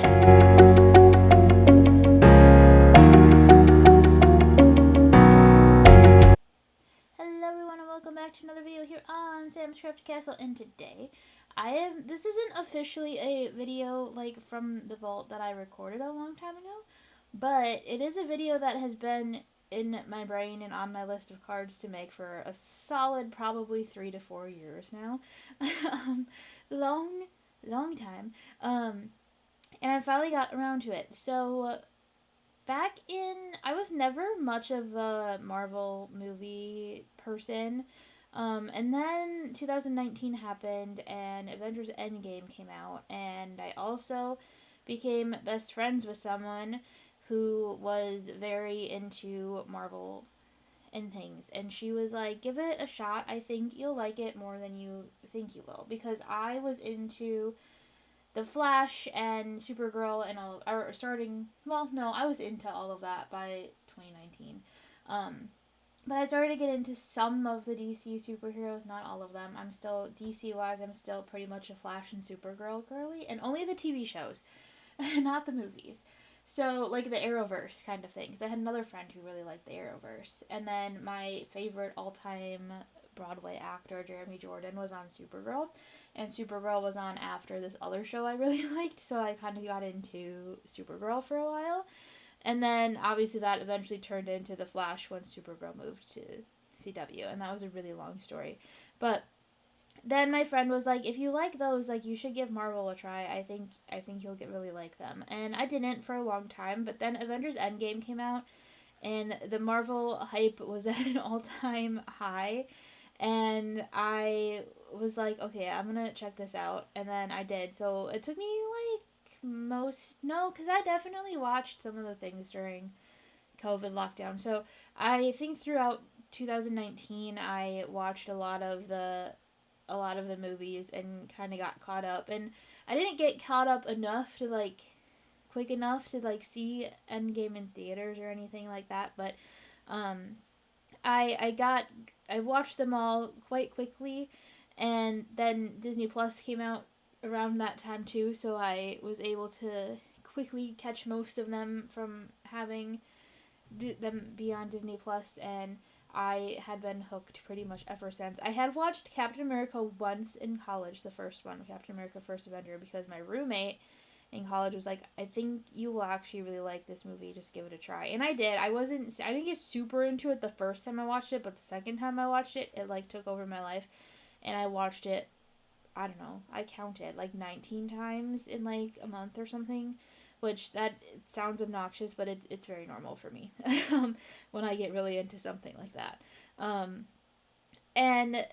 Hello everyone and welcome back to another video here on Sam's Crafty Castle, and today this isn't officially a video like from the vault that I recorded a long time ago, but it is a video that has been in my brain and on my list of cards to make for a solid probably 3 to 4 years now. um, long, long time. And I finally got around to it. So back in, I was never much of a Marvel movie person. And then 2019 happened and Avengers Endgame came out, and I also became best friends with someone who was very into Marvel and things. And she was like, give it a shot. I think you'll like it more than you think you will. Because I was into the Flash and Supergirl and all of, or starting, well, no, I was into all of that by 2019. But I started to get into some of the DC superheroes, not all of them. I'm still, DC wise, I'm still pretty much a Flash and Supergirl girly, and only the TV shows, not the movies. So, like the Arrowverse kind of thing. Because I had another friend who really liked the Arrowverse. And then my favorite all time Broadway actor, Jeremy Jordan, was on Supergirl. And Supergirl was on after this other show I really liked. So I kind of got into Supergirl for a while. And then obviously that eventually turned into The Flash when Supergirl moved to CW. And that was a really long story. But then my friend was like, if you like those, like, you should give Marvel a try. I think you'll get really like them. And I didn't for a long time, but then Avengers Endgame came out and the Marvel hype was at an all-time high, and I was like, okay, I'm going to check this out. And then I did. So it took me like cuz I definitely watched some of the things during COVID lockdown. So I think throughout 2019 I watched a lot of the movies and kind of got caught up. And I didn't get caught up enough to like quick enough to like see Endgame in theaters or anything like that, but um I watched them all quite quickly, and then Disney Plus came out around that time too, so I was able to quickly catch most of them from having them be on Disney Plus, and I had been hooked pretty much ever since. I had watched Captain America once in college, the first one, Captain America First Avenger, because my roommate in college was like, I think you will actually really like this movie, just give it a try. And I did. I didn't get super into it the first time I watched it, but the second time I watched it, it like took over my life. And I watched it, I don't know, I counted like 19 times in like a month or something, which that sounds obnoxious, but it's very normal for me when I get really into something like that. Um, and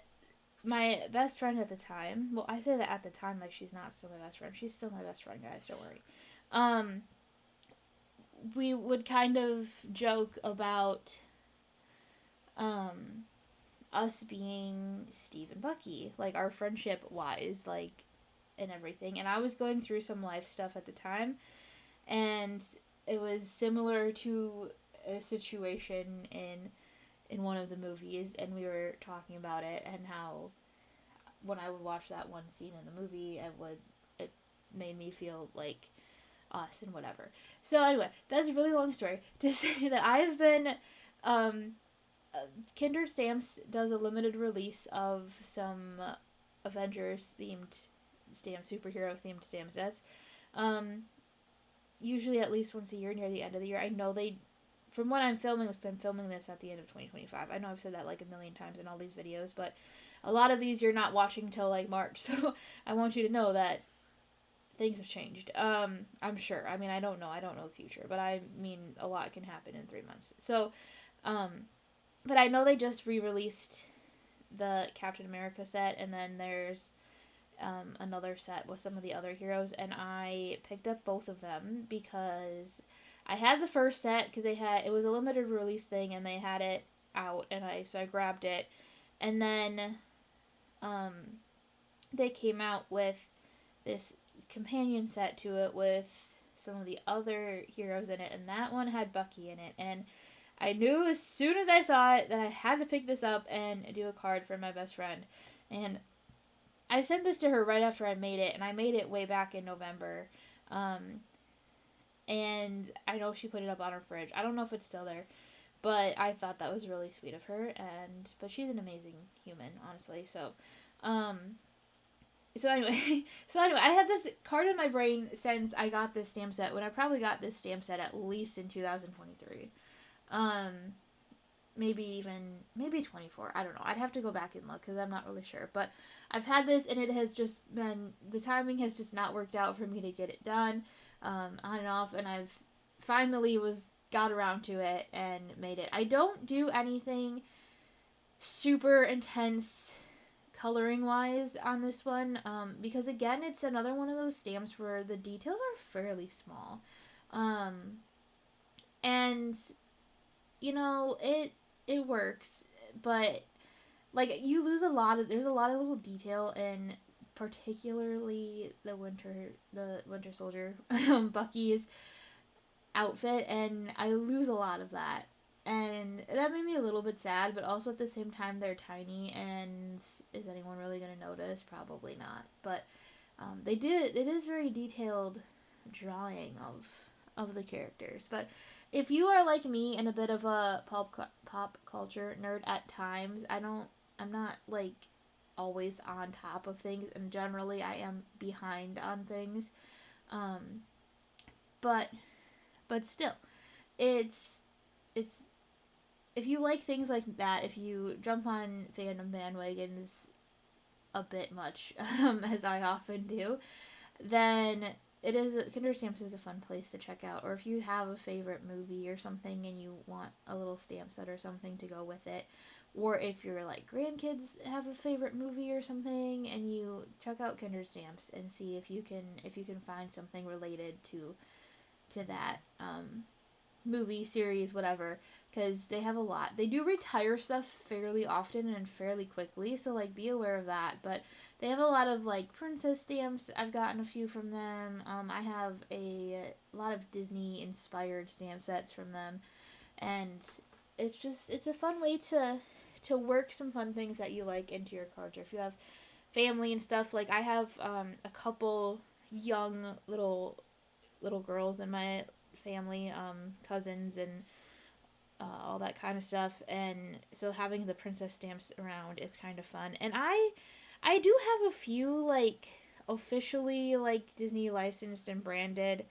my best friend at the time, well, I say that at the time like she's not still my best friend. She's still my best friend, guys, don't worry. Um, we would kind of joke about um, us being Steve and Bucky, like our friendship wise, like, and everything. And I was going through some life stuff at the time, and it was similar to a situation in one of the movies, and we were talking about it and how when I would watch that one scene in the movie, it made me feel like us and whatever. So anyway, that's a really long story to say that I've been uh, Kindered Stamps does a limited release of some Avengers themed stamps, superhero themed stamps. Does um, usually at least once a year near the end of the year. I know they, from when I'm filming this at the end of 2025. I know I've said that like a million times in all these videos, but a lot of these you're not watching till like March, so I want you to know that things have changed. I'm sure. I mean, I don't know. I don't know the future, but I mean, a lot can happen in 3 months. So, um, but I know they just re-released the Captain America set, and then there's another set with some of the other heroes, and I picked up both of them because I had the first set because it was a limited release thing, and they had it out, and I grabbed it, and then um, they came out with this companion set to it with some of the other heroes in it, and that one had Bucky in it, and I knew as soon as I saw it that I had to pick this up and do a card for my best friend. And I sent this to her right after I made it, and I made it way back in November. And I know she put it up on her fridge. I don't know if it's still there, but I thought that was really sweet of her. And but she's an amazing human, honestly. Um, so anyway, I had this card in my brain since I got this stamp set. When I probably got this stamp set at least in 2023. Um, maybe 24. I don't know. I'd have to go back and look because I'm not really sure. But I've had this and it has just been, the timing has just not worked out for me to get it done, on and off, and I've finally got around to it and made it. I don't do anything super intense coloring wise on this one, because again, it's another one of those stamps where the details are fairly small, and it works, but like you lose there's a lot of little detail in particularly the Winter Soldier Bucky's outfit, and I lose a lot of that. And that made me a little bit sad, but also at the same time they're tiny, and is anyone really going to notice? Probably not. But it is very detailed drawing of the characters. But if you are like me and a bit of a pop culture nerd at times, I'm not like always on top of things, and generally I am behind on things. Um, but still, it's it's if you like things like that, if you jump on fandom bandwagons a bit much, as I often do, then Kindered Stamps is a fun place to check out. Or if you have a favorite movie or something and you want a little stamp set or something to go with it, or if your like grandkids have a favorite movie or something, and you check out Kindered Stamps and see if you can find something related to that movie, series, whatever, because they have a lot. They do retire stuff fairly often and fairly quickly, so like be aware of that. But they have a lot of like princess stamps. I've gotten a few from them. I have a lot of Disney inspired stamp sets from them, and it's a fun way to work some fun things that you like into your cards. Or if you have family and stuff, like I have a couple young little girls in my family, cousins and all that kind of stuff, and so having the princess stamps around is kind of fun. And I do have a few like officially like Disney licensed and branded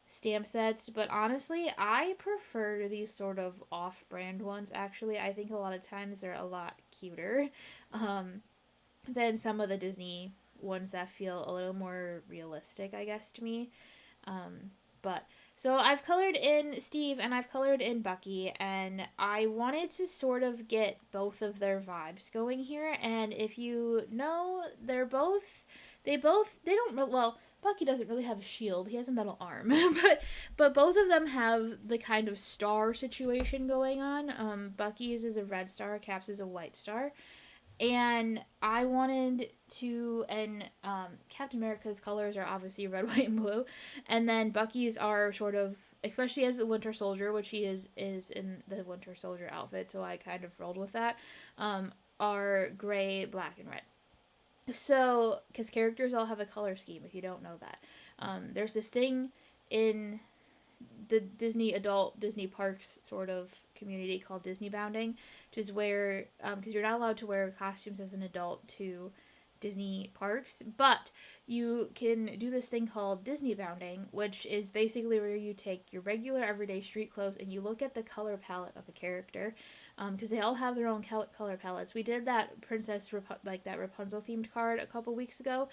stamp sets, but honestly I prefer these sort of off-brand ones. Actually, I think a lot of times they're a lot cuter than some of the Disney ones that feel a little more realistic, I guess, to me. But so I've colored in Steve and I've colored in Bucky, and I wanted to sort of get both of their vibes going here. And if you know, they don't, well, Bucky doesn't really have a shield. He has a metal arm. but both of them have the kind of star situation going on. Bucky's is a red star, Cap's is a white star. And I wanted to, and Captain America's colors are obviously red, white, and blue, and then Bucky's are sort of, especially as the Winter Soldier, which he is in the Winter Soldier outfit, so I kind of rolled with that, are gray, black, and red. So, because characters all have a color scheme, if you don't know that. There's this thing in the Disney parks sort of community called Disney bounding, which is where, because you're not allowed to wear costumes as an adult to Disney parks, but you can do this thing called Disney bounding, which is basically where you take your regular everyday street clothes and you look at the color palette of a character, because they all have their own color palettes. We did that that Rapunzel themed card a couple weeks ago.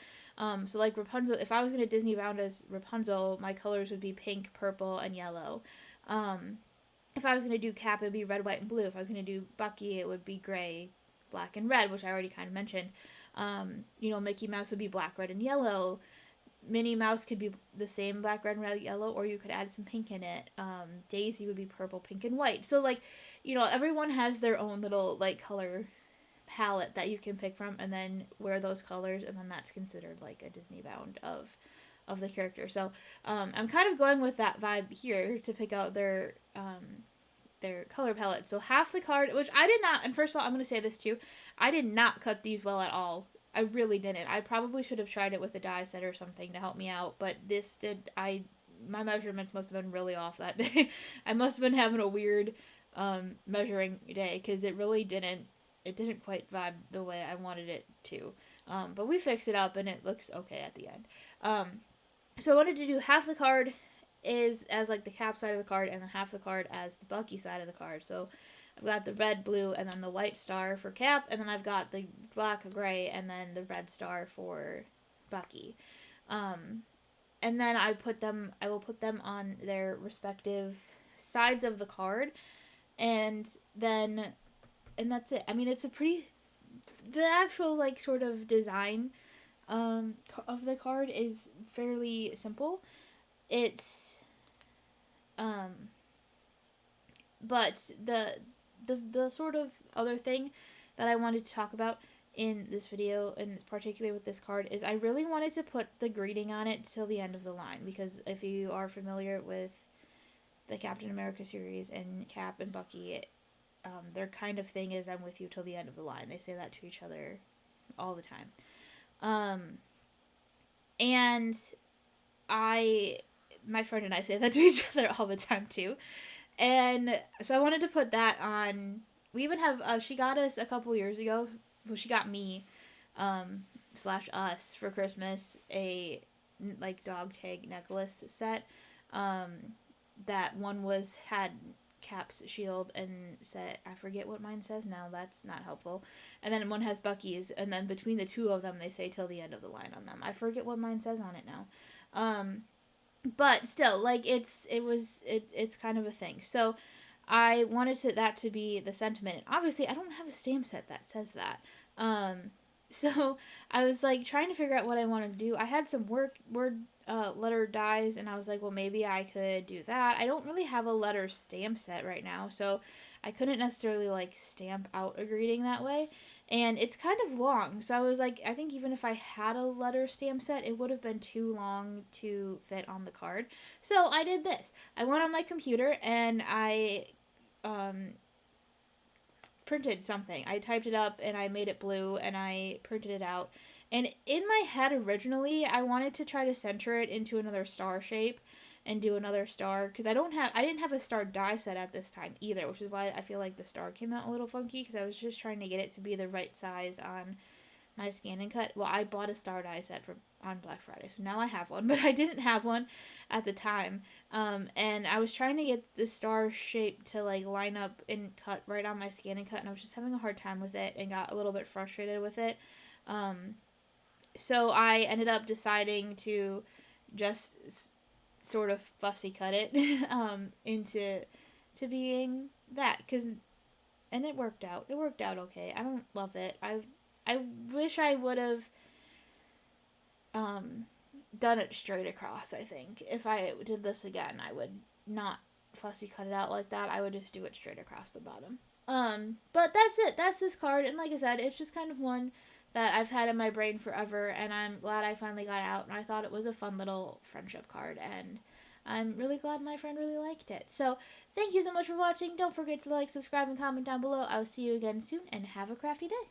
So like Rapunzel, if I was going to Disney bound as Rapunzel, my colors would be pink, purple, and yellow. If I was going to do Cap, it would be red, white, and blue. If I was going to do Bucky, it would be gray, black, and red, which I already kind of mentioned. Mickey Mouse would be black, red, and yellow. Minnie Mouse could be the same black, red, red, yellow, or you could add some pink in it. Daisy would be purple, pink, and white. So, like, everyone has their own little, like, color palette that you can pick from and then wear those colors, and then that's considered, like, a Disney bound of the character. So, I'm kind of going with that vibe here to pick out their color palette. So half the card, which I did not, and first of all, I'm going to say this too, I did not cut these well at all. I really didn't. I probably should have tried it with a die set or something to help me out, but I my measurements must have been really off that day. I must have been having a weird measuring day, because it didn't quite vibe the way I wanted it to. But we fixed it up and it looks okay at the end. So I wanted to do half the card is as like the Cap side of the card, and then half the card as the Bucky side of the card. So I've got the red, blue, and then the white star for Cap, and then I've got the black, gray, and then the red star for Bucky. And then I will put them on their respective sides of the card, and that's it. I mean, it's a pretty, the actual like sort of design of the card is fairly simple. It's but the sort of other thing that I wanted to talk about in this video, and particularly with this card, is I really wanted to put the greeting on it till the end of the line, because if you are familiar with the Captain America series and Cap and Bucky, their kind of thing is "I'm with you till the end of the line." They say that to each other all the time. And my friend and I say that to each other all the time too. And so I wanted to put that on. We even have, she got us a couple years ago, well, she got me, / us for Christmas, a like dog tag necklace set. That one had Cap's shield and said, I forget what mine says now, that's not helpful. And then one has Bucky's, and then between the two of them they say till the end of the line on them. I forget what mine says on it now. But still, like, it's kind of a thing. So I wanted that to be the sentiment. And obviously I don't have a stamp set that says that. So I was like trying to figure out what I wanted to do. I had some word letter dies, and I was like, well, maybe I could do that. I don't really have a letter stamp set right now, so I couldn't necessarily like stamp out a greeting that way. And it's kind of long, so I was like, I think even if I had a letter stamp set, it would have been too long to fit on the card. So I did this. I went on my computer and I printed something. I typed it up and I made it blue and I printed it out. And in my head originally, I wanted to try to center it into another star shape and do another star, because I didn't have a star die set at this time either, which is why I feel like the star came out a little funky, because I was just trying to get it to be the right size on my scan and cut. Well, I bought a star die set on Black Friday, so now I have one, but I didn't have one at the time. And I was trying to get the star shape to like line up and cut right on my scan and cut, and I was just having a hard time with it and got a little bit frustrated with it. So I ended up deciding to just sort of fussy cut it into being that, and it worked out. It worked out okay. I don't love it. I wish I would have done it straight across. I think if I did this again, I would not fussy cut it out like that. I would just do it straight across the bottom. But that's it. That's this card, and like I said, it's just kind of one that I've had in my brain forever, and I'm glad I finally got out, and I thought it was a fun little friendship card, and I'm really glad my friend really liked it. So, thank you so much for watching. Don't forget to like, subscribe, and comment down below. I will see you again soon, and have a crafty day.